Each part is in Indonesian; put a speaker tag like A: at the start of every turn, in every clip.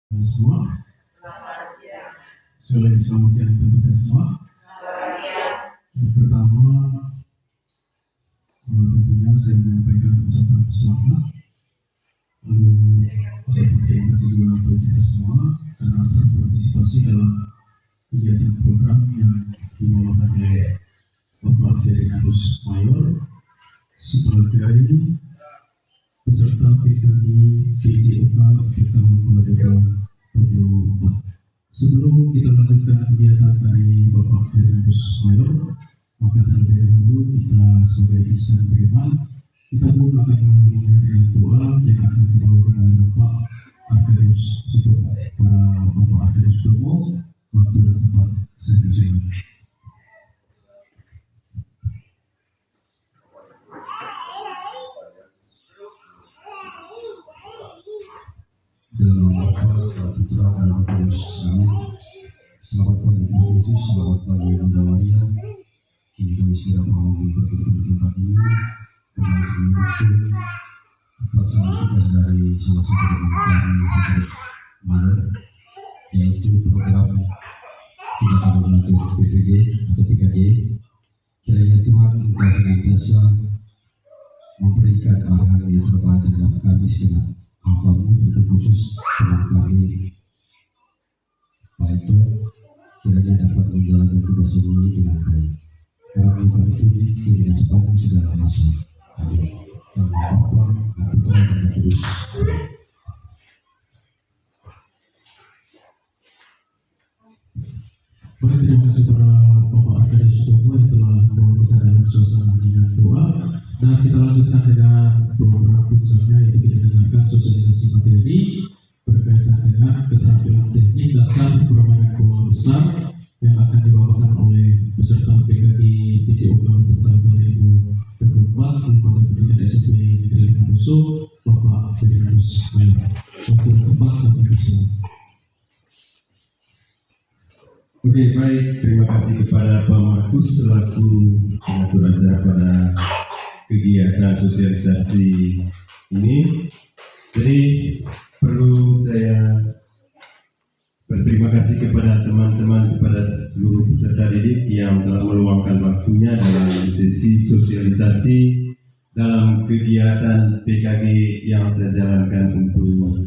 A: Semua, selamat siang untuk kita semua. Yang pertama, tentunya saya menyampaikan ucapan selamat. Lalu ucapan terima kasih juga untuk kita semua karena berpartisipasi dalam kegiatan program yang dibawakan oleh Bapak Ferdinandus Mayor sebagai peserta PKG PJOK untuk tahun 2024. Sebelum kita lanjutkan kegiatan dari Bapak Ferdinandus Mayor, maka terlebih dahulu kita sebagai insan beriman, kita pun akan memulainya dengan doa yang akan dibawakan oleh Bapak Arkadius Sutomo. Para Bapak Arkadius Sutomo, waktu dan tempat saya persilakan.
B: Dalam Bapa dan Putra dan Roh Kudus. Amin. Selamat pagi Tuhan Yesus, selamat pagi Bunda Maria. Kini kami sudah mau berkumpul di tempat ini dengan waktu pelaksanaan tugas dari salah satu dari kami Petrus Mayor, yaitu program 3 tahun lagi PPG atau PKG. Kiranya Tuhan Engkau senantiasa memberikan arahan yang terbaik dalam kami segenap hamba-Mu, terkhusus teman kami Pak Ito, kiranya dapat menjalankan tugas ini dengan baik. Kami bersyukur kiranya sepanjang segala masa. Amin. Dalam Bapa dan Putra dan Roh Kudus.
A: Baik, terima kasih para Bapak Arkadius Sutomo yang telah membawa kita dalam suasana dengan doa. Nah, kita lanjutkan dengan program puncaknya, yaitu kita dengarkan sosialisasi materi berkaitan dengan keterampilan teknik dasar permainan bola besar yang akan dibawakan oleh peserta PKG PJOK untuk tahun 2024 Kabupaten Pendidikan SMP Negeri Mandoso, Bapak Ferdinandus Mayor. Waktu dan tempat kami persilakan.
C: Oke, baik. Terima kasih kepada Pak Markus selaku pengatur acara pada kegiatan sosialisasi ini. Jadi perlu saya berterima kasih kepada teman-teman, kepada seluruh peserta didik yang telah meluangkan waktunya dalam sesi sosialisasi dalam kegiatan PKG yang saya jalankan untuk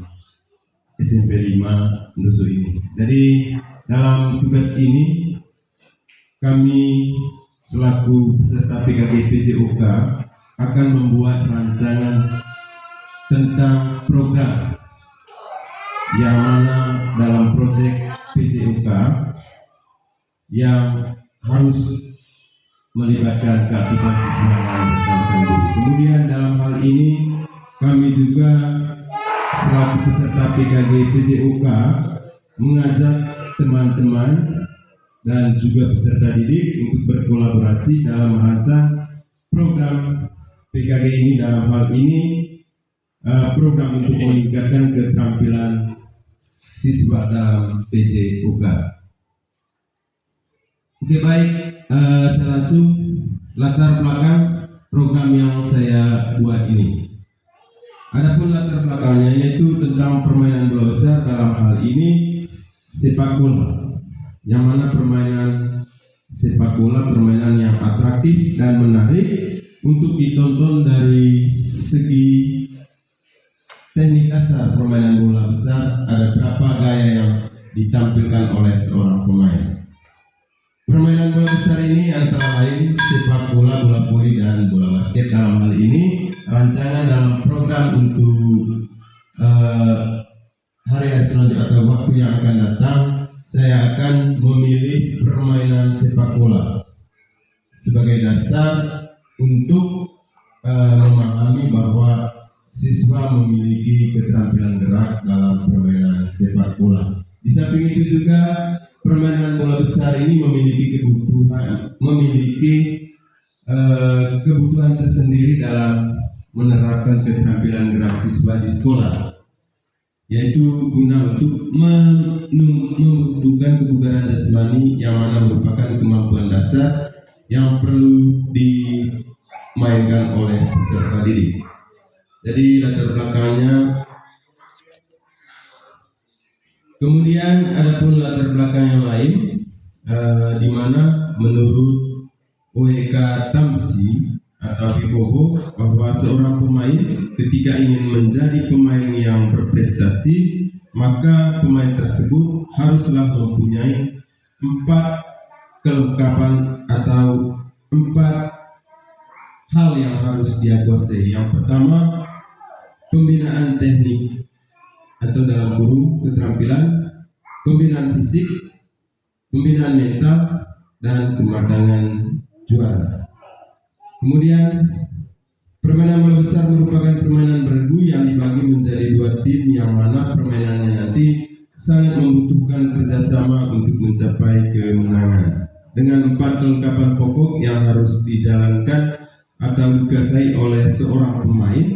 C: SMP 5 Mandoso ini. Jadi dalam tugas ini kami selaku peserta PKG PJOK akan membuat rancangan tentang program yang mana dalam proyek PJOK yang harus melibatkan keaktifan siswa dan rekan-rekan guru. Kemudian dalam hal ini kami juga selaku peserta PKG PJOK mengajak teman-teman dan juga peserta didik untuk berkolaborasi dalam merancang program PKG ini. Dalam hal ini program untuk meningkatkan keterampilan siswa dalam PJOK. Oke, baik, saya langsung latar belakang program yang saya buat ini. Adapun latar belakangnya yaitu tentang permainan bola besar, dalam hal ini sepak bola, yang mana permainan sepak bola permainan yang atraktif dan menarik untuk ditonton dari segi teknik dasar permainan bola besar. Ada berapa gaya yang ditampilkan oleh seorang pemain. Permainan bola besar ini antara lain sepak bola, bola voli, dan bola basket. Dalam hal ini rancangan dalam program untuk hari-hari selanjutnya atau waktu yang akan datang, saya akan memilih permainan sepak bola sebagai dasar untuk memahami bahwa siswa memiliki keterampilan gerak dalam permainan sepak bola. Di samping itu juga permainan bola besar ini memiliki kebutuhan tersendiri dalam menerapkan keterampilan gerak siswa di sekolah, yaitu guna untuk membutuhkan kebugaran jasmani yang mana merupakan kemampuan dasar yang perlu dimainkan oleh peserta didik. Jadi latar belakangnya Kemudian ada pun latar belakang yang lain, di mana menurut WK Tamsi atau Wibowo bahwa seorang pemain ketika ingin menjadi pemain yang berprestasi, maka pemain tersebut haruslah mempunyai 4 kelengkapan atau 4 hal yang harus dia kuasai. Yang pertama, pembinaan teknik atau dalam kurung keterampilan, pembinaan fisik, pembinaan mental, dan kematangan juara. Kemudian permainan bola besar merupakan permainan bergu yang dibagi menjadi 2 tim, yang mana permainannya nanti sangat membutuhkan kerjasama untuk mencapai kemenangan. Dengan 4 kelengkapan pokok yang harus dijalankan atau dikuasai oleh seorang pemain,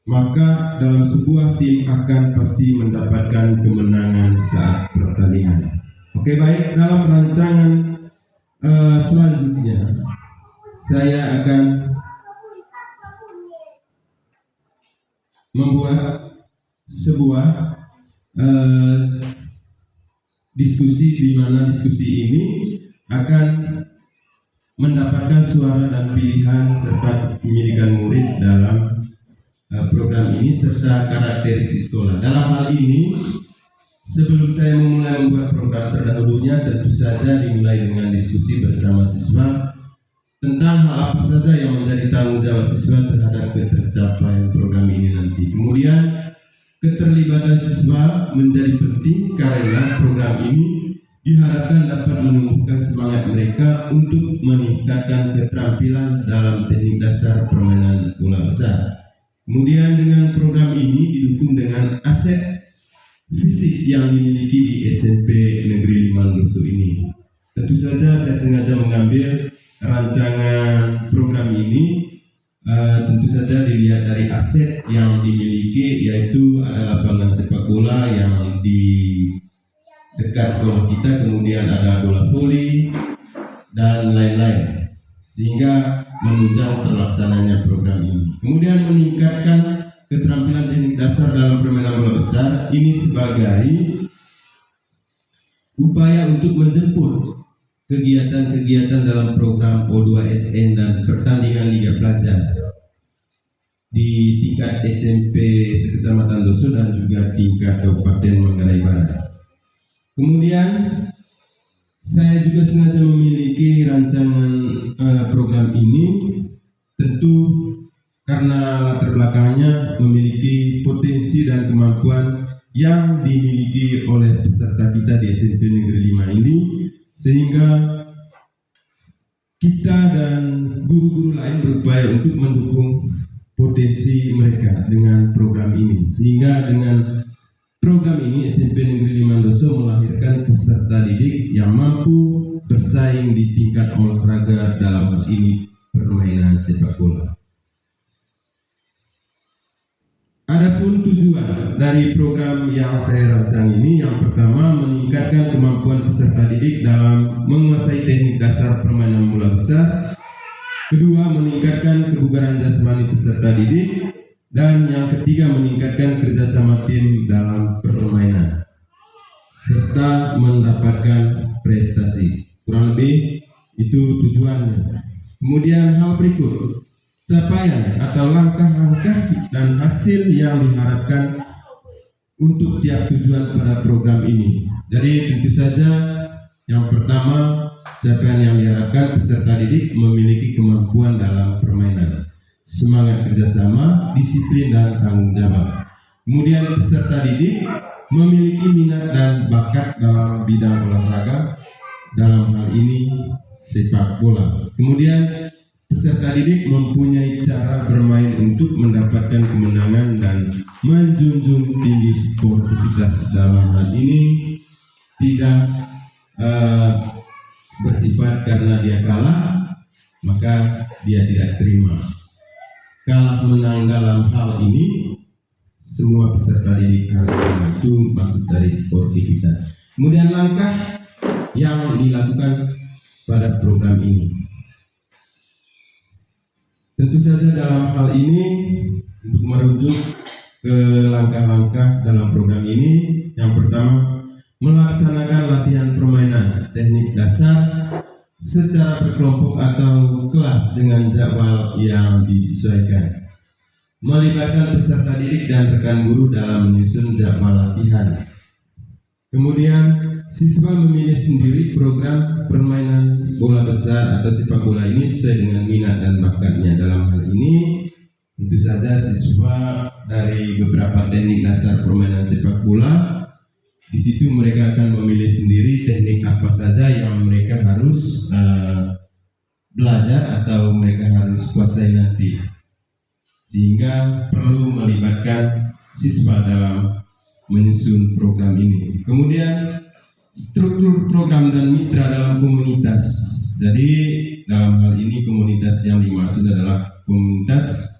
C: maka dalam sebuah tim akan pasti mendapatkan kemenangan saat pertandingan. Oke, baik, dalam rancangan selanjutnya saya akan membuat sebuah diskusi, di mana diskusi ini akan mendapatkan suara dan pilihan serta pendidikan murid dalam program ini serta karakteristik sekolah. Dalam hal ini, sebelum saya memulai membuat program terdahulunya, tentu saja dimulai dengan diskusi bersama siswa tentang hal apa saja yang menjadi tanggung jawab siswa terhadap ketercapaian program ini nanti. Kemudian keterlibatan siswa menjadi penting karena program ini diharapkan dapat menumbuhkan semangat mereka untuk meningkatkan keterampilan dalam teknik dasar permainan bola besar. Kemudian dengan program ini didukung dengan aset fisik yang dimiliki di SMP Negeri 5 Doso ini. Tentu saja saya sengaja mengambil rancangan program ini, tentu saja dilihat dari aset yang dimiliki, yaitu ada lapangan sepak bola yang di dekat sekolah kita, kemudian ada bola voli dan lain-lain, sehingga menunjang terlaksananya program ini. Kemudian meningkatkan keterampilan teknik dasar dalam permainan bola besar ini sebagai upaya untuk menjemput kegiatan-kegiatan dalam program O2SN dan pertandingan Liga Pelajar di tingkat SMP sekecamatan Doso dan juga tingkat Kabupaten Manggarai Barat. Kemudian saya juga sengaja memiliki rancangan program ini, tentu karena latar belakangnya memiliki potensi dan kemampuan yang dimiliki oleh peserta kita di SMP Negeri 5 ini, sehingga kita dan guru-guru lain berupaya untuk mendukung potensi mereka dengan program ini, sehingga dengan program ini SMP Negeri 5 Doso melahirkan peserta didik yang mampu bersaing di tingkat olahraga, dalam hal ini permainan sepak bola. Adapun tujuan dari program yang saya rancang ini, yang pertama meningkatkan kemampuan peserta didik dalam menguasai teknik dasar permainan bola besar. Kedua, meningkatkan kebugaran jasmani peserta didik. Dan yang ketiga, meningkatkan kerjasama tim dalam permainan serta mendapatkan prestasi. Kurang lebih itu tujuannya. Kemudian hal berikut, capaian atau langkah-langkah dan hasil yang diharapkan untuk tiap tujuan pada program ini. Jadi tentu saja yang pertama, capaian yang diharapkan peserta didik memiliki kemampuan dalam permainan, semangat kerjasama, disiplin, dan tanggung jawab. Kemudian peserta didik memiliki minat dan bakat dalam bidang olahraga, dalam hal ini sepak bola. Kemudian peserta didik mempunyai cara bermain untuk mendapatkan kemenangan dan menjunjung tinggi sportivitas, dalam hal ini tidak bersifat karena dia kalah maka dia tidak terima. Kalah menang dalam hal ini semua peserta didik harus itu masuk dari sportivitas. Kemudian langkah yang dilakukan pada program ini, tentu saja dalam hal ini untuk merujuk ke langkah-langkah dalam program ini. Yang pertama, melaksanakan latihan permainan teknik dasar secara berkelompok atau kelas dengan jadwal yang disesuaikan. Melibatkan peserta didik dan rekan guru dalam menyusun jadwal latihan. Kemudian, siswa memilih sendiri program permainan bola besar atau sepak bola ini sesuai dengan minat dan bakatnya. Dalam hal ini, tentu saja siswa dari beberapa teknik dasar permainan sepak bola, di situ mereka akan memilih sendiri teknik apa saja yang mereka harus belajar atau mereka harus kuasai nanti. Sehingga perlu melibatkan siswa dalam menyusun program ini. Kemudian struktur program dan mitra dalam komunitas. Jadi dalam hal ini komunitas yang dimaksud adalah komunitas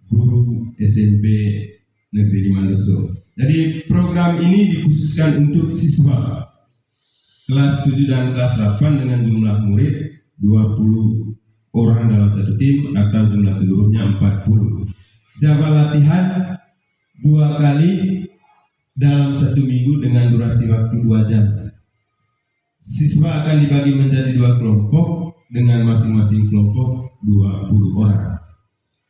C: guru SMP Negeri Limandoso. Jadi program ini dikhususkan untuk siswa kelas 7 dan kelas 8 dengan jumlah murid 20 orang dalam satu tim atau jumlah seluruhnya 40. Jadwal latihan 2 kali dalam 1 minggu dengan durasi waktu 2 jam. Siswa akan dibagi menjadi 2 kelompok dengan masing-masing kelompok 20 orang.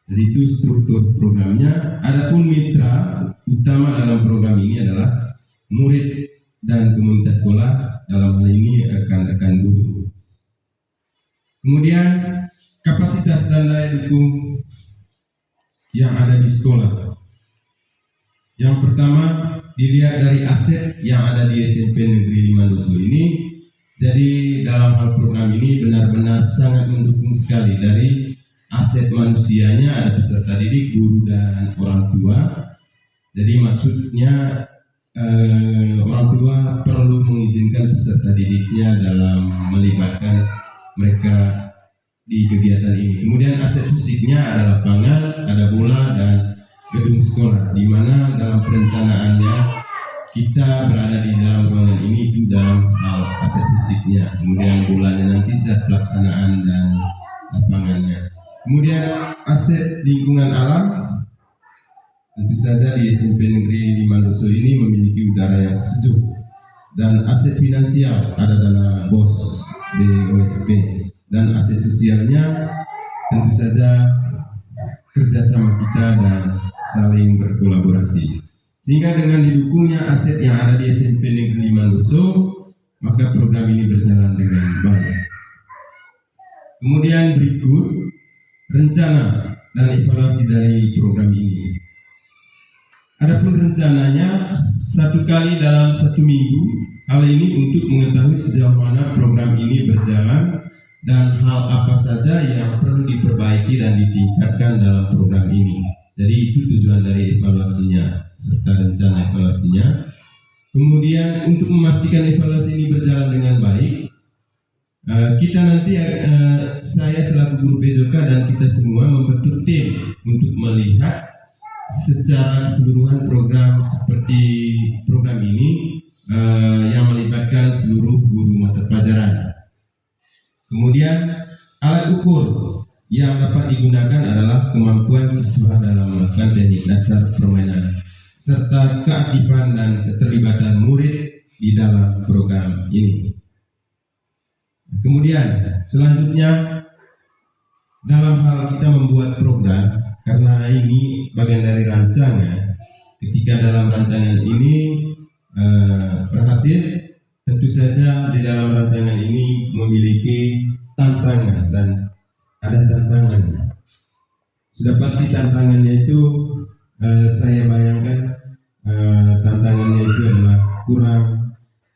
C: Jadi itu struktur programnya. Adapun mitra utama dalam program ini adalah murid dan komunitas sekolah, dalam hal ini rekan-rekan guru. Kemudian kapasitas dan daya dukung yang ada di sekolah. Yang pertama, dilihat dari aset yang ada di SMP Negeri Limandoso ini. Jadi dalam hal program ini benar-benar sangat mendukung sekali. Dari aset manusianya ada peserta didik, guru dan orang tua. Jadi maksudnya orang tua perlu mengizinkan peserta didiknya dalam melibatkan mereka di kegiatan ini. Kemudian aset fisiknya ada lapangan, ada bola dan gedung sekolah, di mana dalam perencanaannya kita berada di dalam ruangan ini itu dalam hal aset fisiknya. Kemudian bolanya nanti saat pelaksanaan dan lapangannya. Kemudian aset lingkungan alam, tentu saja di SMP Negeri Limandoso ini memiliki udara yang sejuk. Dan aset finansial, ada dana BOS BOSP, dan aset sosialnya tentu saja kerjasama kita dan saling berkolaborasi. Sehingga dengan didukungnya aset yang ada di SMP Negeri Limandoso, maka program ini berjalan dengan baik. Kemudian berikut rencana dan evaluasi dari program ini. Adapun rencananya 1 kali dalam 1 minggu. Hal ini untuk mengetahui sejauh mana program ini berjalan dan hal apa saja yang perlu diperbaiki dan ditingkatkan dalam program ini. Jadi itu tujuan dari evaluasinya serta rencana evaluasinya. Kemudian untuk memastikan evaluasi ini berjalan dengan baik, kita nanti saya selaku guru PJK dan kita semua membentuk tim untuk melihat secara keseluruhan program seperti program ini yang melibatkan seluruh guru mata pelajaran. Kemudian alat ukur yang dapat digunakan adalah kemampuan siswa dalam melakukan teknik dasar permainan serta keaktifan dan keterlibatan murid di dalam program ini. Kemudian selanjutnya dalam hal kita membuat program, karena ini bagian dari rancangan, ketika dalam rancangan ini berhasil, tentu saja di dalam rancangan ini memiliki tantangan dan ada tantangannya. Sudah pasti tantangannya itu saya bayangkan tantangannya itu adalah kurang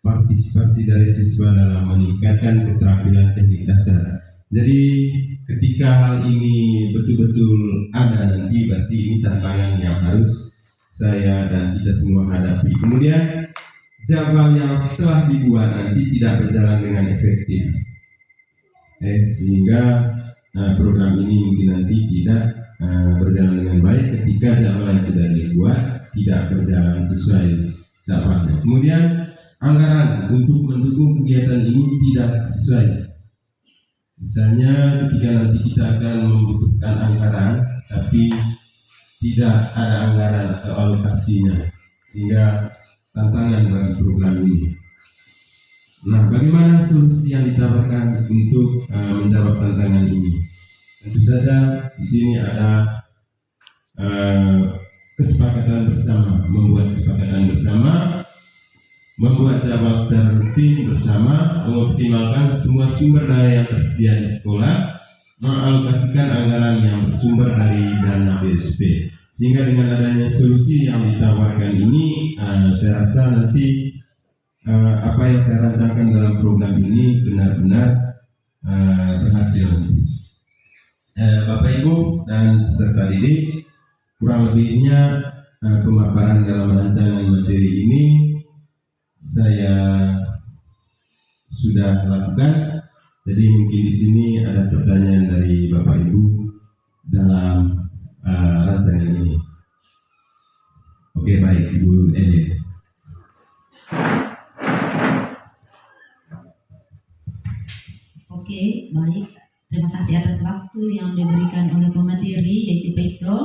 C: partisipasi dari siswa dalam meningkatkan keterampilan teknik dasar. Jadi ketika hal ini betul-betul ada nanti, berarti ini tantangan yang harus saya dan kita semua hadapi. Kemudian jadwal yang setelah dibuat nanti tidak berjalan dengan efektif, sehingga program ini mungkin nanti tidak berjalan dengan baik ketika jadwal yang sudah dibuat tidak berjalan sesuai jadwalnya. Kemudian anggaran untuk mendukung kegiatan ini tidak sesuai. Misalnya ketika nanti kita akan membutuhkan anggaran tapi tidak ada anggaran atau alokasinya, sehingga tantangan bagi program ini. Nah, bagaimana solusi yang ditawarkan untuk menjawab tantangan ini? Tentu saja di sini ada kesepakatan bersama, membuat kesepakatan bersama, membuat jadwal secara rutin bersama, mengoptimalkan semua sumber daya yang tersedia di sekolah, mengalokasikan anggaran yang bersumber dari dana BSP. Sehingga dengan adanya solusi yang ditawarkan ini, saya rasa nanti apa yang saya rancangkan dalam program ini benar-benar berhasil. Bapak Ibu dan peserta didik, kurang lebihnya pemaparan dalam rancangan materi ini saya sudah lakukan. Jadi mungkin di sini ada pertanyaan dari Bapak Ibu dalam rancangan ini. Oke, baik, Ibu Ede.
D: Oke, baik. Terima kasih atas waktu yang diberikan oleh pemateri, yaitu Pak Ito.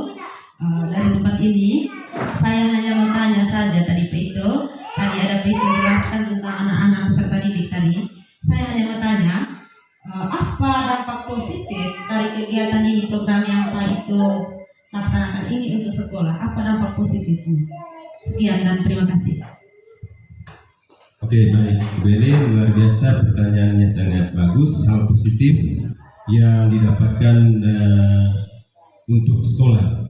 D: Dari tempat ini, saya hanya mau tanya saja tadi Pak Ito. Tadi ada Pak Ito jelaskan tentang anak-anak peserta didik tadi. Saya hanya mau tanya, apa dampak positif dari kegiatan ini, program yang Pak Ito laksanakan ini untuk sekolah? Apa dampak positifnya? Sekian dan terima kasih.
C: Oke, baik, Beli, luar biasa, pertanyaannya sangat bagus. Hal positif yang didapatkan untuk sekolah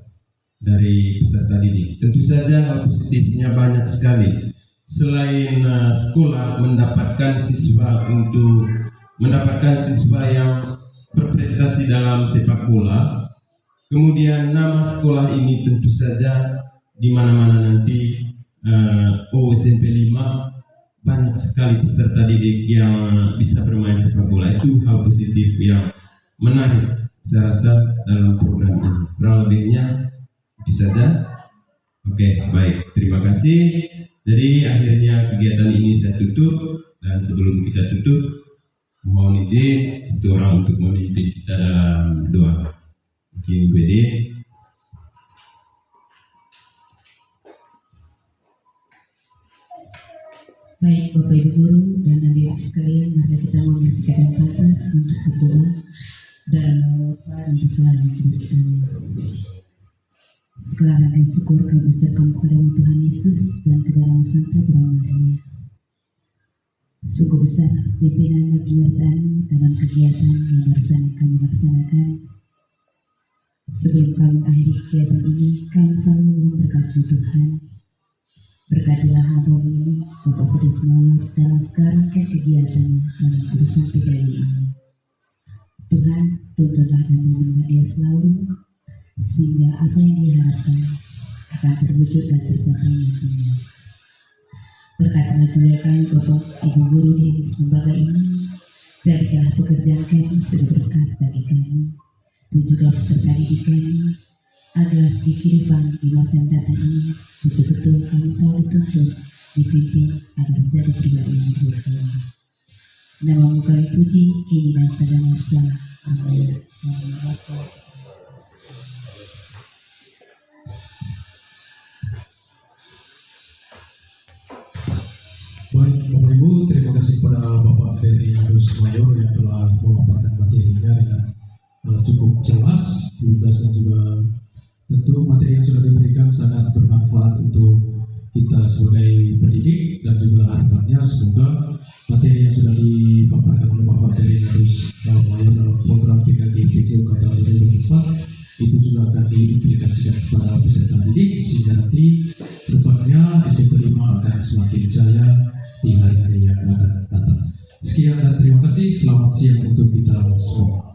C: dari peserta didik, tentu saja hal positifnya banyak sekali. Selain sekolah mendapatkan siswa yang berprestasi dalam sepak bola, kemudian nama sekolah ini tentu saja di mana-mana nanti SMP 5 banyak sekali peserta didik yang bisa bermain sepak bola. Itu hal positif yang menarik saya rasa dalam program ini. Kurang lebihnya itu saja. Oke, baik, terima kasih. Jadi akhirnya kegiatan ini saya tutup, dan sebelum kita tutup mohon izin satu orang untuk memimpin kita dalam doa. Mungkin BD.
D: Baik Bapak Ibu Guru dan adik sekalian, mari kita menyaksikan batas untuk berdoa dan mengapa untuk melanjutkan. Sekarang kami syukur kami ucapkan kepada Tuhan Yesus dan kepada Santa Maria. Sungguh besar pimpinan dan penyertaan dalam kegiatan yang barusan kami laksanakan. Sebelum kami mengakhiri kegiatan ini, kami selalu mohon berkat Tuhan. Berkatilah hamba ini, Bapak Firdaus Mawar, dalam sekarang kegiatannya dalam urusan PKI ini. Tuhan, tuntunlah dan bimbinglah dia selalu, sehingga apa yang diharapkan akan terwujud dan tercapai nantinya. Berkatilah juga kami Bapak Ibu Guru di lembaga ini, jadikanlah pekerjaan kami sebagai berkat bagi kami, dan juga peserta didik kami, agar di kehidupan di masa yang datang ini betul-betul kami selalu dituntun, dipimpin agar menjadi pribadi yang berguna. Namamu kami puji kini dan pada masa. Amin.
A: Baik, Bapak Ibu, terima kasih kepada Bapak Firdaus Mayor yang telah memaparkan materinya dengan cukup jelas, lugas, dan juga tentu materi yang sudah diberikan sangat bermanfaat untuk kita sebagai pendidik, dan juga harapannya semoga materi yang sudah dipaparkan oleh Bapak Firdaus Mayor dalam program PKG PCUK tahun 2024 itu juga akan diimplikasikan kepada peserta didik, sehingga nanti depannya SMP 5 akan semakin jaya di hari-hari yang akan datang. Sekian dan terima kasih. Selamat siang untuk kita semua.